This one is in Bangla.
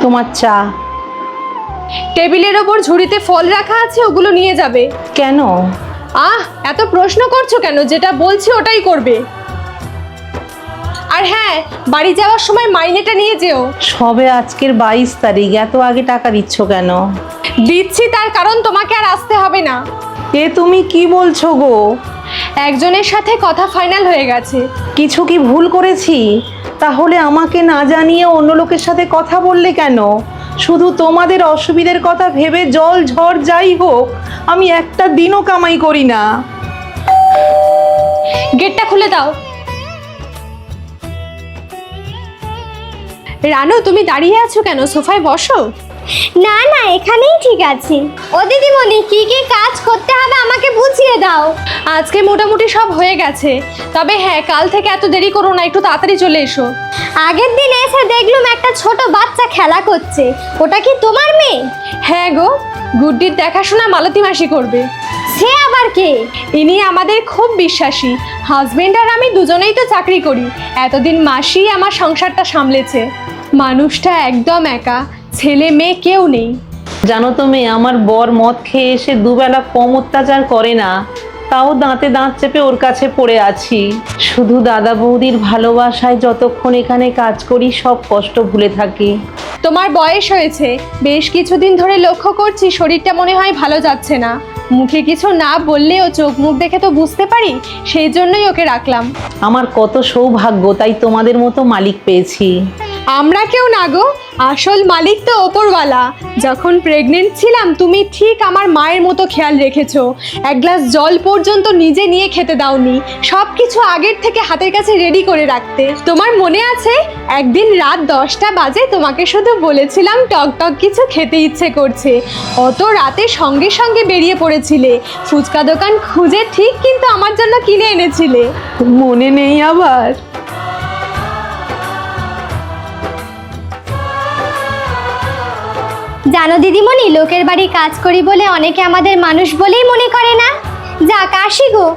তোমার চা। টেবিলের ওপর ঝুড়িতে ফল রাখা আছে, ওগুলো নিয়ে যাবে। কেন? এত প্রশ্ন করছো কেন? যেটা বলছি ওটাই করবে। আর হ্যাঁ, বাড়ি যাওয়ার সময় মাইনেটা নিয়ে যেও। সবে আজকের 22 তারিখ, এত আগে টাকা দিচ্ছ কেন? দিচ্ছি তার কারণ তোমাকে আর আসতে হবে না। এ তুমি কি বলছো গো? একজনের সাথে কথা ফাইনাল হয়ে গেছে। কিছু কি ভুল করেছি? তাহলে আমাকে না জানিয়ে অন্য লোকের সাথে কথা বললে কেন? শুধু তোমাদের অসুবিধার কথা ভেবে জল ঝড় যাই হোক, আমি একটা দিনও কামাই করি না। গেটটা খুলে দাও। রানু, তুমি দাঁড়িয়ে আছো কেন? সোফায় বসো। না না, এখানেই ঠিক আছে। ও দিদিমণি, কি কি কাজ করতে হবে আমাকে বুঝিয়ে দাও। আজকে মোটামুটি সব হয়ে গেছে, তবে হ্যাঁ, কাল থেকে এত দেরি করো না, একটু তাড়াতাড়ি চলে এসো। আগের দিন এসে দেখলুম একটা ছোট বাচ্চা খেলা করছে, ওটা কি তোমার মেয়ে? হ্যাঁ গো, গুড্ডির দেখাশোনা মালতী মাসি করবে। সে আবার কে? ইনি আমাদের খুব বিশ্বাসী। হাজবেন্ড আর আমি দুজনেই তো চাকরি করি, এতদিন মাসি আমার সংসারটা সামলেছে। মানুষটা একদম একা, ছেলে মেয়ে কেউ নেই। জানো তুমি, আমার বর মদ খেয়ে এসে দুবেলা কম অত্যাচার করে না, তাও দাঁতে দাঁত চেপে ওর কাছে পড়ে আছি। শুধু দাদা বৌদির ভালোবাসায় যতক্ষণ এখানে কাজ করি সব কষ্ট ভুলে থাকি। তোমার বয়স হয়েছে, বেশ কিছুদিন ধরে লক্ষ্য করছি শরীরটা মনে হয় ভালো যাচ্ছে না। মুখে কিছু না বললেও চোখ মুখ দেখে তো বুঝতে পারি, সেই জন্যই ওকে রাখলাম। আমার কত সৌভাগ্য, তাই তোমাদের মতো মালিক পেয়েছি। আমরা কেউ না গো, আসল মালিক তো ওপরওয়ালা। যখন প্রেগনেন্ট ছিলাম তুমি ঠিক আমার মায়ের মতো খেয়াল রেখেছো। এক গ্লাস জল পর্যন্ত নিজে নিয়ে খেতে দাওনি, সব কিছু আগের থেকে হাতের কাছে রেডি করে রাখতে। তোমার মনে আছে, একদিন রাত 10টা বাজে তোমাকে শুধু বলেছিলাম টক টক কিছু খেতে ইচ্ছে করছে, অত রাতে সঙ্গে সঙ্গে বেরিয়ে পড়েছিলে। ফুচকা দোকান খুঁজে ঠিক কিন্তু আমার জন্য কিনে এনেছিলে। মনে নেই আবার? জানো দিদিমণি, লোকের বাড়ি কাজ করি বলে অনেকে আমাদের মানুষ বলেই মনে করে না। যাক, আসি গো।